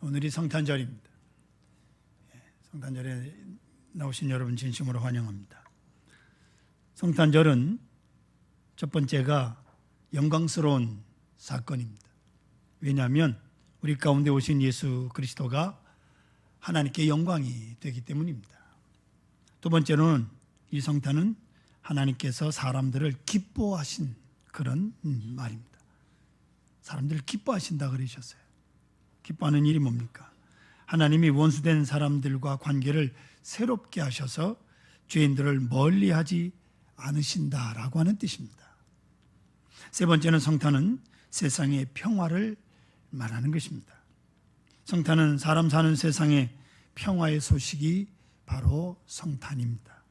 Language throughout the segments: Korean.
오늘이 성탄절입니다. 성탄절에 나오신 여러분 진심으로 환영합니다. 성탄절은 첫 번째가 영광스러운 사건입니다. 왜냐하면 우리 가운데 오신 예수 그리스도가 하나님께 영광이 되기 때문입니다. 두 번째로는 이 성탄은 하나님께서 사람들을 기뻐하신 그런 말입니다. 사람들을 기뻐하신다 그러셨어요. 기뻐하는 일이 뭡니까? 하나님이 원수된 사람들과 관계를 새롭게 하셔서 죄인들을 멀리하지 않으신다라고 하는 뜻입니다. 세 번째는 성탄은 세상의 평화를 말하는 것입니다. 성탄은 사람 사는 세상의 평화의 소식이 바로 성탄입니다.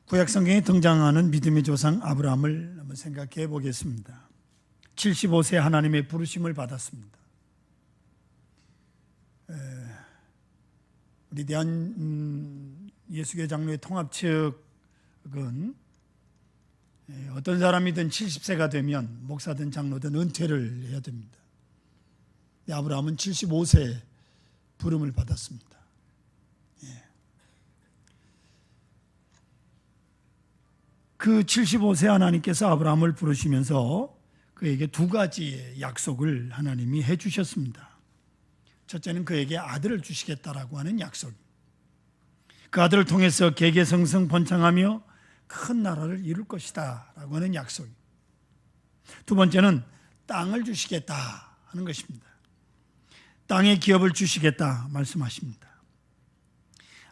구약 성경에 등장하는 믿음의 조상 아브라함을 한번 생각해 보겠습니다. 75세 하나님의 부르심을 받았습니다. 우리 대한 예수교 장로회 통합 측은 어떤 사람이든 70세가 되면 목사든 장로든 은퇴를 해야 됩니다. 아브라함은 75세 부름을 받았습니다. 그 75세 하나님께서 아브라함을 부르시면서 그에게 두 가지의 약속을 하나님이 해 주셨습니다. 첫째는 그에게 아들을 주시겠다라고 하는 약속. 그 아들을 통해서 계계성성 번창하며 큰 나라를 이룰 것이다 라고 하는 약속. 두 번째는 땅을 주시겠다 하는 것입니다. 땅의 기업을 주시겠다 말씀하십니다.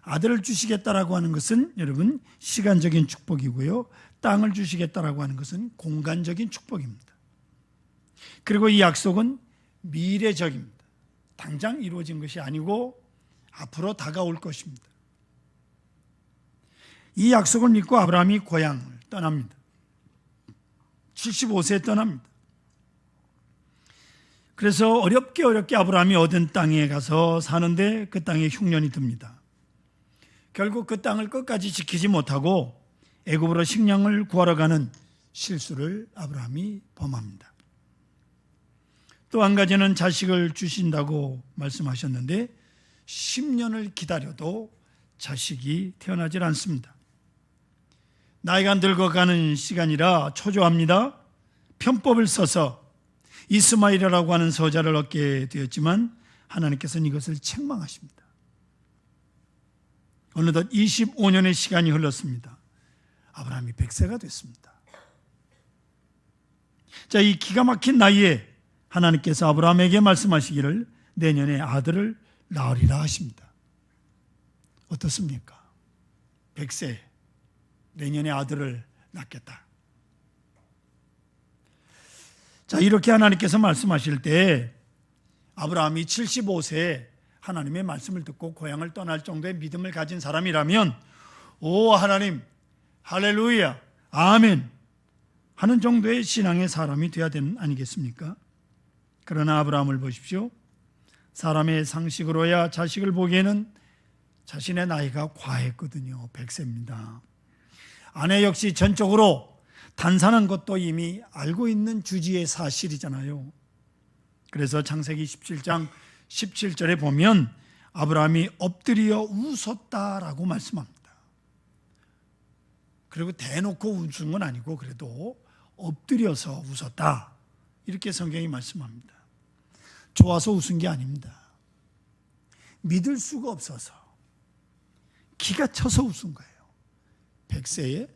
아들을 주시겠다라고 하는 것은 여러분 시간적인 축복이고요. 땅을 주시겠다라고 하는 것은 공간적인 축복입니다. 그리고 이 약속은 미래적입니다. 당장 이루어진 것이 아니고 앞으로 다가올 것입니다. 이 약속을 믿고 아브라함이 고향을 떠납니다. 75세에 떠납니다. 그래서 어렵게 아브라함이 얻은 땅에 가서 사는데 그 땅에 흉년이 듭니다. 결국 그 땅을 끝까지 지키지 못하고 애굽으로 식량을 구하러 가는 실수를 아브라함이 범합니다. 또 한 가지는 자식을 주신다고 말씀하셨는데 10년을 기다려도 자식이 태어나질 않습니다. 나이가 늙어가는 시간이라 초조합니다. 편법을 써서 이스마엘이라고 하는 서자를 얻게 되었지만 하나님께서는 이것을 책망하십니다. 어느덧 25년의 시간이 흘렀습니다. 아브라함이 100세가 됐습니다. 자, 이 기가 막힌 나이에 하나님께서 아브라함에게 말씀하시기를 내년에 아들을 낳으리라 하십니다. 어떻습니까? 100세 내년에 아들을 낳겠다. 자, 이렇게 하나님께서 말씀하실 때 아브라함이 75세에 하나님의 말씀을 듣고 고향을 떠날 정도의 믿음을 가진 사람이라면 오 하나님 할렐루야 아멘 하는 정도의 신앙의 사람이 되어야 되는 아니겠습니까? 그러나 아브라함을 보십시오. 사람의 상식으로야 자식을 보기에는 자신의 나이가 과했거든요. 100세입니다. 아내 역시 전적으로 단산한 것도 이미 알고 있는 주지의 사실이잖아요. 그래서 창세기 17장 17절에 보면 아브라함이 엎드려 웃었다라고 말씀합니다. 그리고 대놓고 웃은 건 아니고 그래도 엎드려서 웃었다. 이렇게 성경이 말씀합니다. 좋아서 웃은 게 아닙니다. 믿을 수가 없어서 기가 쳐서 웃은 거예요. 100세에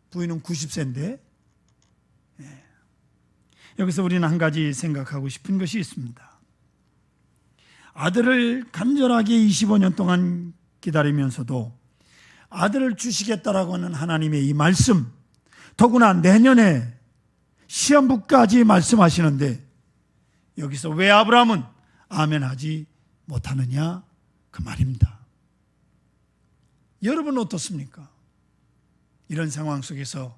부인은 90세인데 여기서 우리는 한 가지 생각하고 싶은 것이 있습니다. 아들을 간절하게 25년 동안 기다리면서도 아들을 주시겠다라고 하는 하나님의 이 말씀, 더구나 내년에 시한부까지 말씀하시는데 여기서 왜 아브라함은 아멘하지 못하느냐 그 말입니다. 여러분은 어떻습니까? 이런 상황 속에서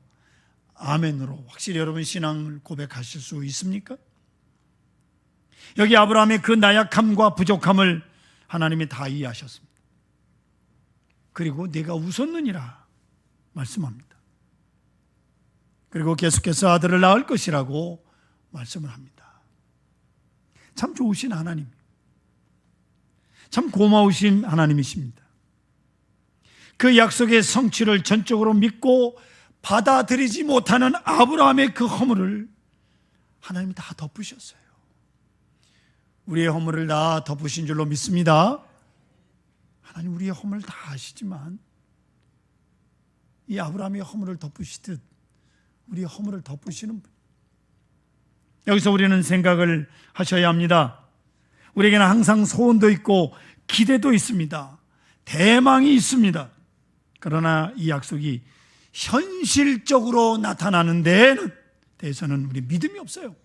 아멘으로 확실히 여러분 신앙을 고백하실 수 있습니까? 여기 아브라함의 그 나약함과 부족함을 하나님이 다 이해하셨습니다. 그리고 내가 웃었느니라 말씀합니다. 그리고 계속해서 아들을 낳을 것이라고 말씀을 합니다. 참 좋으신 하나님, 참 고마우신 하나님이십니다. 그 약속의 성취를 전적으로 믿고 받아들이지 못하는 아브라함의 그 허물을 하나님이 다 덮으셨어요. 우리의 허물을 다 덮으신 줄로 믿습니다. 하나님 우리의 허물을 다 아시지만 이 아브라함의 허물을 덮으시듯 우리의 허물을 덮으시는 분, 여기서 우리는 생각을 하셔야 합니다. 우리에게는 항상 소원도 있고 기대도 있습니다. 대망이 있습니다. 그러나 이 약속이 현실적으로 나타나는 데에는 대해서는 우리 믿음이 없어요.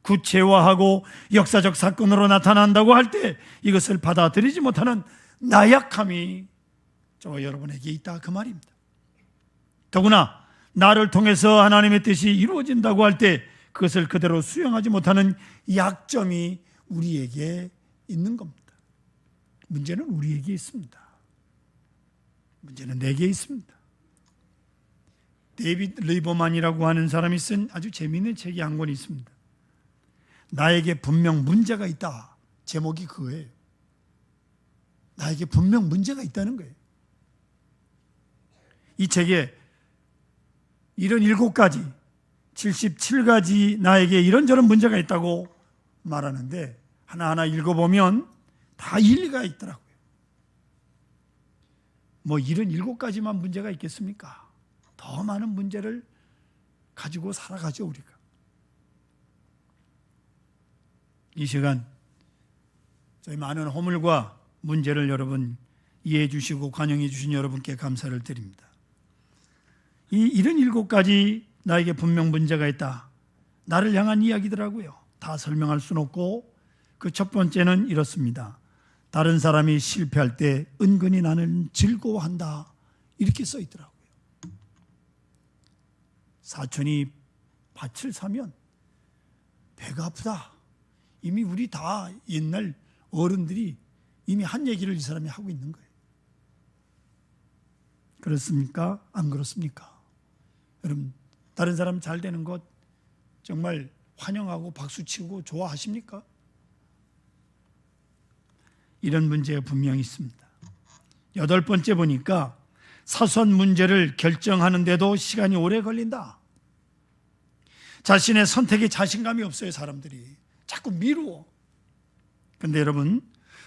구체화하고 역사적 사건으로 나타난다고 할 때 이것을 받아들이지 못하는 나약함이 저와 여러분에게 있다, 그 말입니다. 더구나 나를 통해서 하나님의 뜻이 이루어진다고 할 때 그것을 그대로 수용하지 못하는 약점이 우리에게 있는 겁니다. 문제는 우리에게 있습니다. 문제는 내게 있습니다. 데이비드 리버만이라고 하는 사람이 쓴 아주 재미있는 책이 한 권 있습니다. 나에게 분명 문제가 있다. 제목이 그거예요. 나에게 분명 문제가 있다는 거예요. 이 책에 77가지, 77가지 나에게 이런저런 문제가 있다고 말하는데 하나하나 읽어보면 다 일리가 있더라고요. 뭐 77가지만 문제가 있겠습니까? 더 많은 문제를 가지고 살아가죠, 우리가. 이 시간 저희 많은 허물과 문제를 여러분 이해해 주시고 관용해 주신 여러분께 감사를 드립니다. 이 77가지 나에게 분명 문제가 있다, 나를 향한 이야기더라고요. 다 설명할 수는 없고 그 첫 번째는 이렇습니다. 다른 사람이 실패할 때 은근히 나는 즐거워한다, 이렇게 써 있더라고요. 사촌이 밭을 사면 배가 아프다, 이미 우리 다 옛날 어른들이 이미 한 얘기를 이 사람이 하고 있는 거예요. 그렇습니까? 안 그렇습니까? 여러분, 다른 사람 잘 되는 것 정말 환영하고 박수치고 좋아하십니까? 이런 문제가 분명히 있습니다. 8번째 보니까 사소한 문제를 결정하는데도 시간이 오래 걸린다. 자신의 선택에 자신감이 없어요, 사람들이. 자꾸 미루어. 그런데 여러분,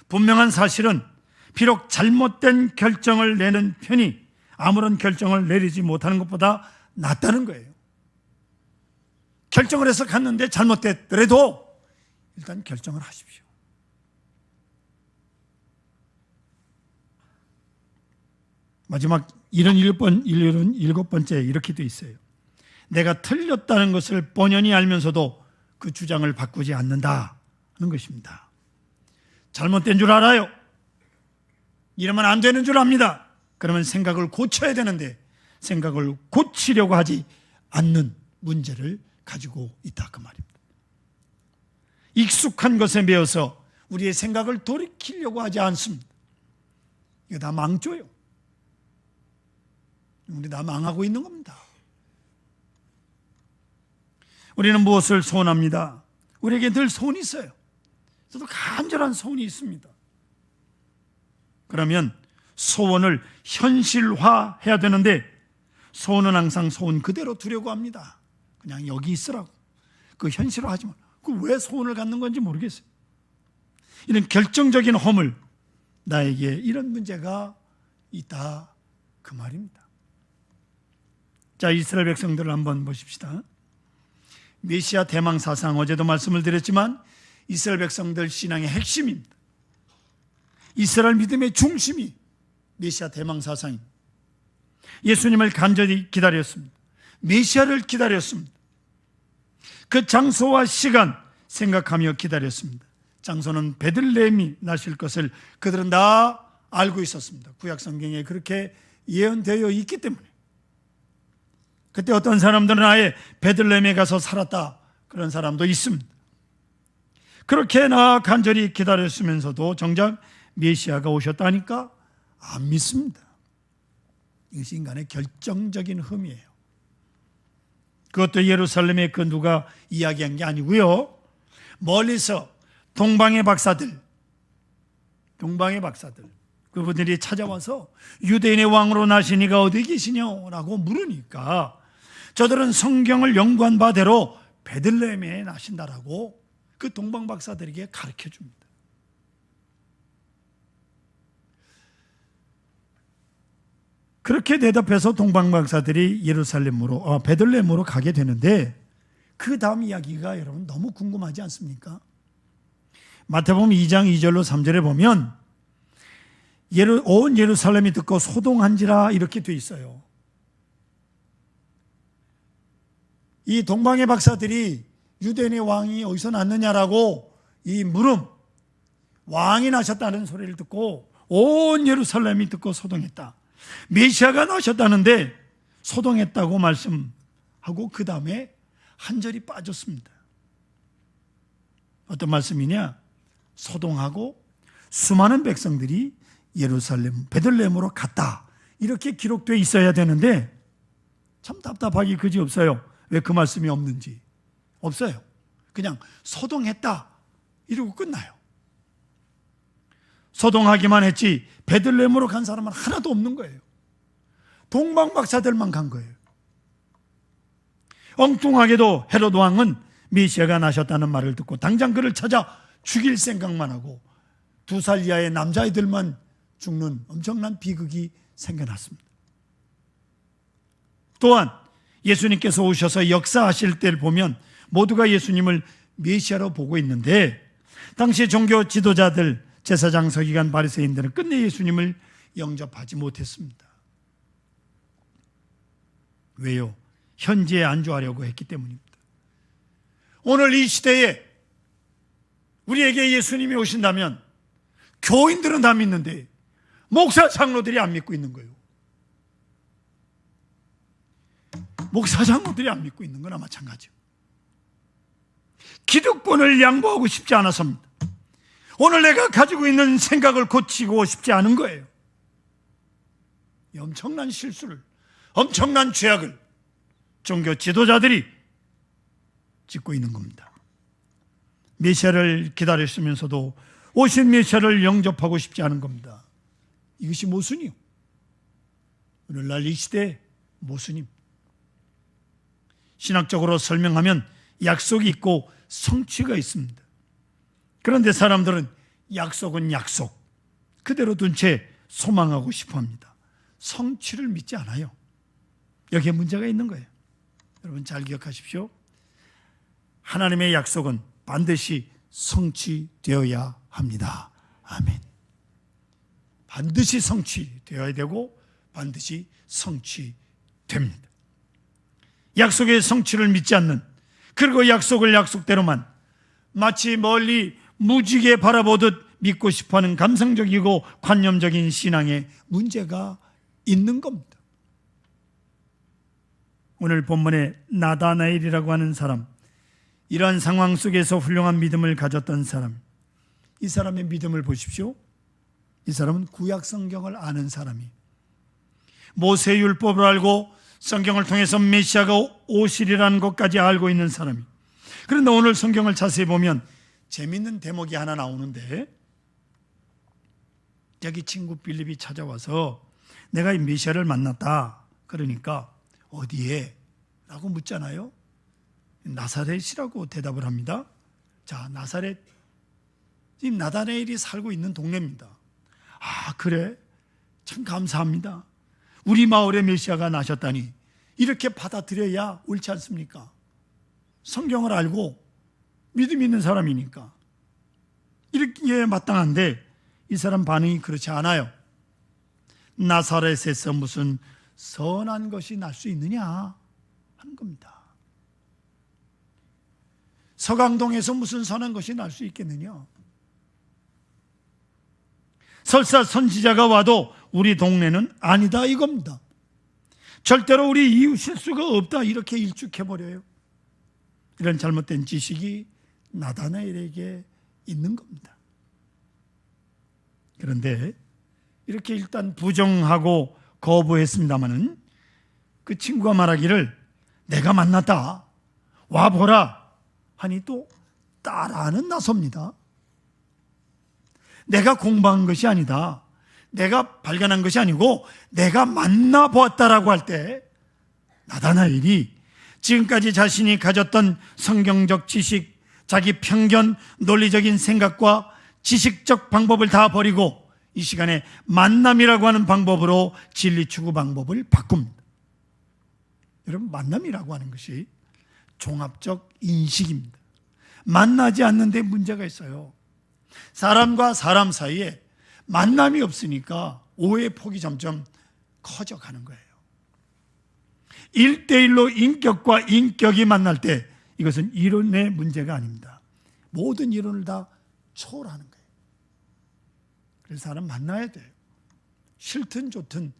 분명한 사실은 비록 잘못된 결정을 내는 편이 아무런 결정을 내리지 못하는 것보다 낫다는 거예요. 결정을 해서 갔는데 잘못됐더라도 일단 결정을 하십시오. 마지막 77번째 이렇게 돼 있어요. 내가 틀렸다는 것을 뻔히 알면서도 그 주장을 바꾸지 않는다 하는 것입니다. 잘못된 줄 알아요. 이러면 안 되는 줄 압니다. 그러면 생각을 고쳐야 되는데 생각을 고치려고 하지 않는 문제를 가지고 있다, 그 말입니다. 익숙한 것에 매여서 우리의 생각을 돌이키려고 하지 않습니다. 이거 다 망조예요. 우리 다 망하고 있는 겁니다. 우리는 무엇을 소원합니다? 우리에게 늘 소원이 있어요. 저도 간절한 소원이 있습니다. 그러면 소원을 현실화해야 되는데 소원은 항상 소원 그대로 두려고 합니다. 그냥 여기 있으라고. 그 현실화하지 마. 그 왜 소원을 갖는 건지 모르겠어요. 이런 결정적인 허물, 나에게 이런 문제가 있다, 그 말입니다. 자, 이스라엘 백성들을 한번 보십시다. 메시아 대망 사상, 어제도 말씀을 드렸지만 이스라엘 백성들 신앙의 핵심입니다. 이스라엘 믿음의 중심이 메시아 대망 사상입니다. 예수님을 간절히 기다렸습니다. 메시아를 기다렸습니다. 그 장소와 시간 생각하며 기다렸습니다. 장소는 베들레헴이 나실 것을 그들은 다 알고 있었습니다. 구약 성경에 그렇게 예언되어 있기 때문에. 그때 어떤 사람들은 아예 베들레헴에 가서 살았다, 그런 사람도 있습니다. 그렇게 나 간절히 기다렸으면서도 정작 메시아가 오셨다니까 안 믿습니다. 이것이 인간의 결정적인 흠이에요. 그것도 예루살렘에 그 누가 이야기한 게 아니고요, 멀리서 동방의 박사들, 그분들이 찾아와서 유대인의 왕으로 나신 이가 어디 계시냐라고 물으니까 저들은 성경을 연구한 바대로 베들레헴에 나신다라고 그 동방 박사들에게 가르쳐 줍니다. 그렇게 대답해서 동방 박사들이 베들레헴으로 가게 되는데 그 다음 이야기가 여러분 너무 궁금하지 않습니까? 마태복음 2장 2절로 3절에 보면 온 예루살렘이 듣고 소동한지라 이렇게 돼 있어요. 이 동방의 박사들이 유대인의 왕이 어디서 났느냐라고 이 물음, 왕이 나셨다는 소리를 듣고 온 예루살렘이 듣고 소동했다. 메시아가 나셨다는데 소동했다고 말씀하고 그 다음에 한 절이 빠졌습니다. 어떤 말씀이냐? 소동하고 수많은 백성들이 예루살렘, 베들레헴으로 갔다. 이렇게 기록되어 있어야 되는데 참 답답하기 그지없어요. 왜 그 말씀이 없는지. 없어요. 그냥 소동했다 이러고 끝나요. 소동하기만 했지 베들레헴으로 간 사람은 하나도 없는 거예요. 동방 박사들만 간 거예요. 엉뚱하게도 헤롯 왕은 메시아가 나셨다는 말을 듣고 당장 그를 찾아 죽일 생각만 하고 2살 이하의 남자아이들만 죽는 엄청난 비극이 생겨났습니다. 또한 예수님께서 오셔서 역사하실 때를 보면 모두가 예수님을 메시아로 보고 있는데 당시 종교 지도자들, 제사장, 서기관, 바리새인들은 끝내 예수님을 영접하지 못했습니다. 왜요? 현지에 안주하려고 했기 때문입니다. 오늘 이 시대에 우리에게 예수님이 오신다면 교인들은 다 믿는데 목사, 장로들이 안 믿고 있는 거예요. 목사, 장로들이 안 믿고 있는 거나 마찬가지예요. 기득권을 양보하고 싶지 않아서입니다. 오늘 내가 가지고 있는 생각을 고치고 싶지 않은 거예요. 이 엄청난 실수를, 엄청난 죄악을 종교 지도자들이 짓고 있는 겁니다. 메시아를 기다렸으면서도 오신 메시아를 영접하고 싶지 않은 겁니다. 이것이 모순이요. 오늘날 이 시대의 모순입니다. 신학적으로 설명하면 약속이 있고 성취가 있습니다. 그런데 사람들은 약속은 약속 그대로 둔 채 소망하고 싶어합니다. 성취를 믿지 않아요. 여기에 문제가 있는 거예요. 여러분 잘 기억하십시오. 하나님의 약속은 반드시 성취되어야 합니다. 아멘. 반드시 성취되어야 되고 반드시 성취됩니다. 약속의 성취를 믿지 않는, 그리고 약속을 약속대로만 마치 멀리 무지개 바라보듯 믿고 싶어하는 감성적이고 관념적인 신앙에 문제가 있는 겁니다. 오늘 본문의 나다나엘이라고 하는 사람, 이러한 상황 속에서 훌륭한 믿음을 가졌던 사람, 이 사람의 믿음을 보십시오. 이 사람은 구약 성경을 아는 사람이, 모세의 율법을 알고 성경을 통해서 메시아가 오시리라는 것까지 알고 있는 사람이, 그런데 오늘 성경을 자세히 보면 재밌는 대목이 하나 나오는데, 자기 친구 빌립이 찾아와서 내가 이 메시아를 만났다. 그러니까 어디에? 라고 묻잖아요. 나사렛이라고 대답을 합니다. 자, 나사렛, 지금 나다나엘이 살고 있는 동네입니다. 아, 그래? 참 감사합니다. 우리 마을에 메시아가 나셨다니 이렇게 받아들여야 옳지 않습니까? 성경을 알고 믿음 있는 사람이니까 이렇게 마땅한데 이 사람 반응이 그렇지 않아요. 나사렛에서 무슨 선한 것이 날 수 있느냐 하는 겁니다. 서강동에서 무슨 선한 것이 날 수 있겠느냐? 설사 선지자가 와도 우리 동네는 아니다 이겁니다. 절대로 우리 이웃일 수가 없다 이렇게 일축해버려요. 이런 잘못된 지식이 나다나엘에게 있는 겁니다. 그런데 이렇게 일단 부정하고 거부했습니다마는 그 친구가 말하기를 내가 만났다 와보라 하니 또 따라는 나섭니다. 내가 공부한 것이 아니다, 내가 발견한 것이 아니고 내가 만나보았다라고 할 때 나다나엘이 지금까지 자신이 가졌던 성경적 지식, 자기 편견, 논리적인 생각과 지식적 방법을 다 버리고 이 시간에 만남이라고 하는 방법으로 진리 추구 방법을 바꿉니다. 여러분, 만남이라고 하는 것이 종합적 인식입니다. 만나지 않는데 문제가 있어요. 사람과 사람 사이에 만남이 없으니까 오해의 폭이 점점 커져가는 거예요. 1대1로 인격과 인격이 만날 때 이것은 이론의 문제가 아닙니다. 모든 이론을 다 초월하는 거예요. 그래서 사람 만나야 돼요. 싫든 좋든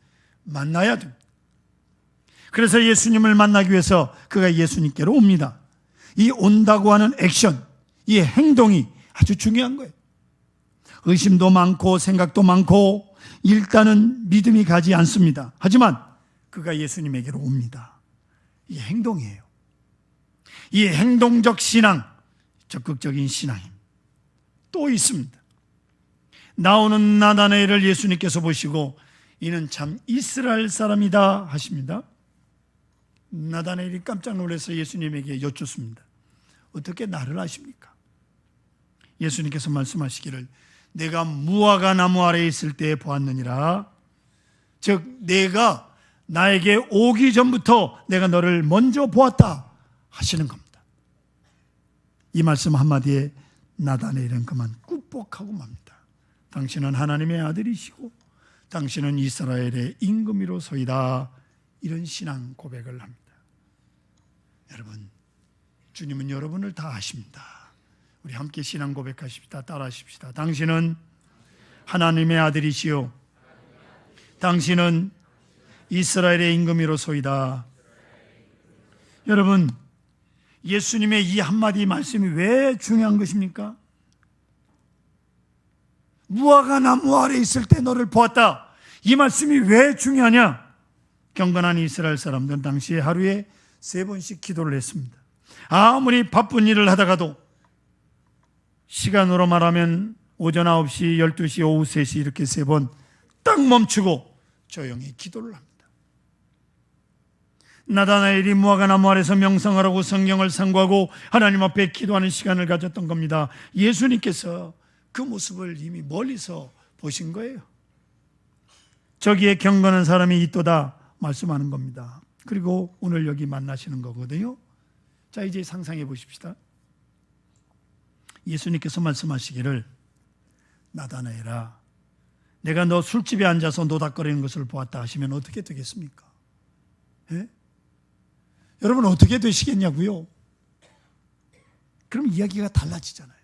만나야 됩니다. 그래서 예수님을 만나기 위해서 그가 예수님께로 옵니다. 이 온다고 하는 액션, 이 행동이 아주 중요한 거예요. 의심도 많고 생각도 많고 일단은 믿음이 가지 않습니다. 하지만 그가 예수님에게로 옵니다. 이게 행동이에요. 이 행동적 신앙, 적극적인 신앙입니다. 또 있습니다. 나오는 나다나엘을 예수님께서 보시고 이는 참 이스라엘 사람이다 하십니다. 나다나엘이 깜짝 놀라서 예수님에게 여쭙습니다. 어떻게 나를 아십니까? 예수님께서 말씀하시기를 내가 무화과 나무 아래에 있을 때 보았느니라. 즉 내가 나에게 오기 전부터 내가 너를 먼저 보았다 하시는 겁니다. 이 말씀 한마디에 나다나엘은 그만 꾹뻑하고 맙니다. 당신은 하나님의 아들이시고 당신은 이스라엘의 임금이로소이다. 이런 신앙 고백을 합니다. 여러분, 주님은 여러분을 다 아십니다. 우리 함께 신앙 고백하십시다. 따라하십시다. 당신은 하나님의 아들이시요 당신은 이스라엘의 임금이로소이다. 여러분, 예수님의 이 한마디 말씀이 왜 중요한 것입니까? 무화과 나무 아래 있을 때 너를 보았다. 이 말씀이 왜 중요하냐? 경건한 이스라엘 사람들은 당시에 하루에 3번씩 기도를 했습니다. 아무리 바쁜 일을 하다가도 시간으로 말하면 오전 9시, 12시, 오후 3시 이렇게 3번 딱 멈추고 조용히 기도를 합니다. 나다나엘이 무화과 나무 아래서 명상하라고 성경을 상고하고 하나님 앞에 기도하는 시간을 가졌던 겁니다. 예수님께서 그 모습을 이미 멀리서 보신 거예요. 저기에 경건한 사람이 있도다 말씀하는 겁니다. 그리고 오늘 여기 만나시는 거거든요. 자, 이제 상상해 보십시다. 예수님께서 말씀하시기를 나다나엘아, 내가 너 술집에 앉아서 노닥거리는 것을 보았다 하시면 어떻게 되겠습니까? 예? 여러분 어떻게 되시겠냐고요? 그럼 이야기가 달라지잖아요.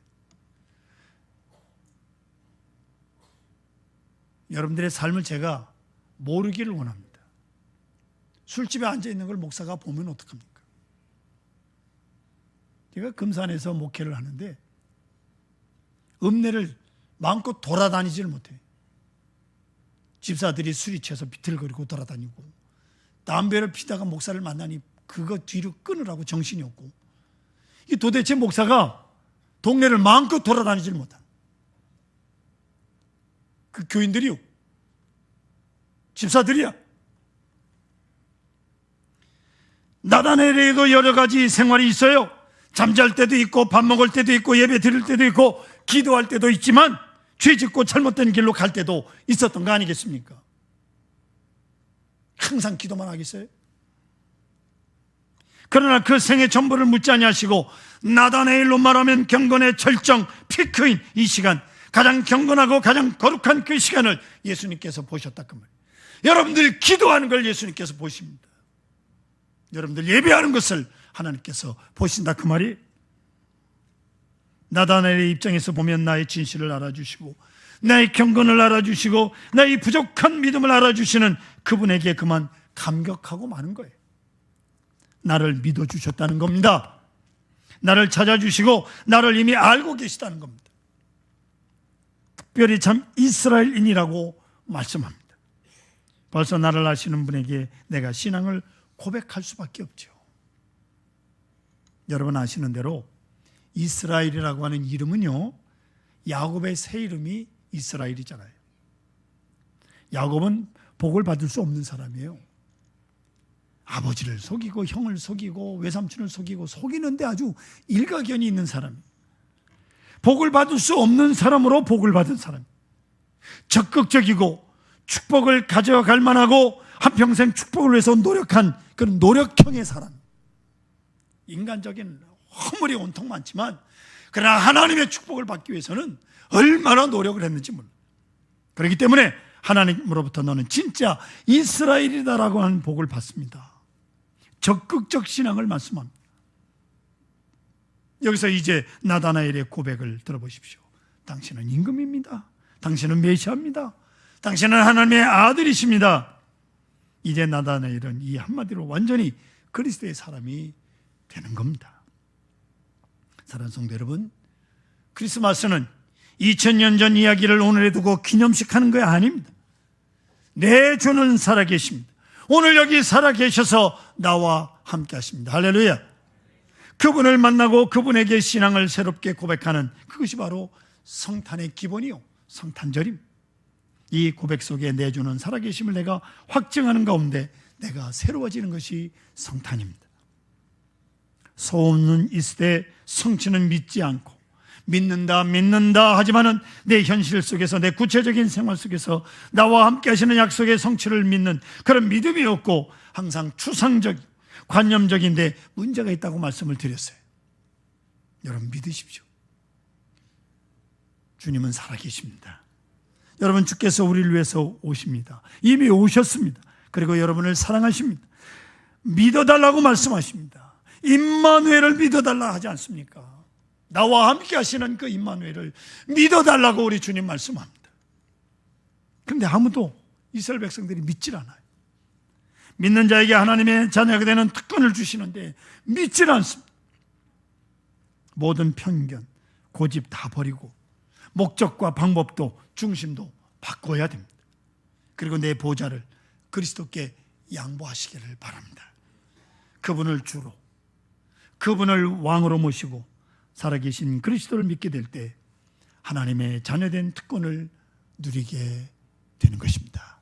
여러분들의 삶을 제가 모르기를 원합니다. 술집에 앉아있는 걸 목사가 보면 어떡합니까? 제가 금산에서 목회를 하는데 읍내를 마음껏 돌아다니지를 못해요. 집사들이 술이 취해서 비틀거리고 돌아다니고 담배를 피다가 목사를 만나니 그거 뒤로 끊으라고 정신이 없고 이 도대체 목사가 동네를 마음껏 돌아다니지를 못한 그 교인들이요, 집사들이야. 나다나엘에도 여러 가지 생활이 있어요. 잠잘 때도 있고 밥 먹을 때도 있고 예배 드릴 때도 있고 기도할 때도 있지만 죄 짓고 잘못된 길로 갈 때도 있었던 거 아니겠습니까? 항상 기도만 하겠어요? 그러나 그 생의 전부를 묻지 아니하시고 나다나엘로 말하면 경건의 절정 피크인 이 시간, 가장 경건하고 가장 거룩한 그 시간을 예수님께서 보셨다 그 말이에요. 여러분들이 기도하는 걸 예수님께서 보십니다. 여러분들 예배하는 것을 하나님께서 보신다 그 말이. 나다나엘의 입장에서 보면 나의 진실을 알아주시고 나의 경건을 알아주시고 나의 부족한 믿음을 알아주시는 그분에게 그만 감격하고 마는 거예요. 나를 믿어주셨다는 겁니다. 나를 찾아주시고 나를 이미 알고 계시다는 겁니다. 특별히 참 이스라엘인이라고 말씀합니다. 벌써 나를 아시는 분에게 내가 신앙을 고백할 수밖에 없죠. 여러분 아시는 대로 이스라엘이라고 하는 이름은요, 야곱의 새 이름이 이스라엘이잖아요. 야곱은 복을 받을 수 없는 사람이에요. 아버지를 속이고 형을 속이고 외삼촌을 속이고 속이는데 아주 일가견이 있는 사람, 복을 받을 수 없는 사람으로 복을 받은 사람, 적극적이고 축복을 가져갈 만하고 한평생 축복을 위해서 노력한 그런 노력형의 사람. 인간적인 허물이 온통 많지만 그러나 하나님의 축복을 받기 위해서는 얼마나 노력을 했는지 몰라. 그렇기 때문에 하나님으로부터 너는 진짜 이스라엘이다라고 하는 복을 받습니다. 적극적 신앙을 말씀합니다. 여기서 이제 나다나엘의 고백을 들어보십시오. 당신은 임금입니다. 당신은 메시아입니다. 당신은 하나님의 아들이십니다. 이제 나다나엘은 이 한마디로 완전히 그리스도의 사람이 되는 겁니다. 사랑하는 성도 여러분, 크리스마스는 2000년 전 이야기를 오늘에 두고 기념식 하는 거 아닙니다. 내 주는 살아계십니다. 오늘 여기 살아계셔서 나와 함께 하십니다. 할렐루야. 그분을 만나고 그분에게 신앙을 새롭게 고백하는 그것이 바로 성탄의 기본이요, 성탄절입니다. 이 고백 속에 내 주는 살아계심을 내가 확증하는 가운데 내가 새로워지는 것이 성탄입니다. 소원은 있으되 성취는 믿지 않고, 믿는다 하지만은 내 현실 속에서, 내 구체적인 생활 속에서 나와 함께 하시는 약속의 성취를 믿는 그런 믿음이 없고 항상 추상적, 관념적인데 문제가 있다고 말씀을 드렸어요. 여러분 믿으십시오. 주님은 살아계십니다. 여러분, 주께서 우리를 위해서 오십니다. 이미 오셨습니다. 그리고 여러분을 사랑하십니다. 믿어달라고 말씀하십니다. 임마누엘을 믿어달라 하지 않습니까? 나와 함께 하시는 그 임마누엘을 믿어달라고 우리 주님 말씀합니다. 그런데 아무도 이스라엘 백성들이 믿질 않아요. 믿는 자에게 하나님의 자녀가 되는 특권을 주시는데 믿질 않습니다. 모든 편견, 고집 다 버리고 목적과 방법도 중심도 바꿔야 됩니다. 그리고 내 보좌를 그리스도께 양보하시기를 바랍니다. 그분을 주로, 그분을 왕으로 모시고 살아계신 그리스도를 믿게 될 때 하나님의 자녀된 특권을 누리게 되는 것입니다.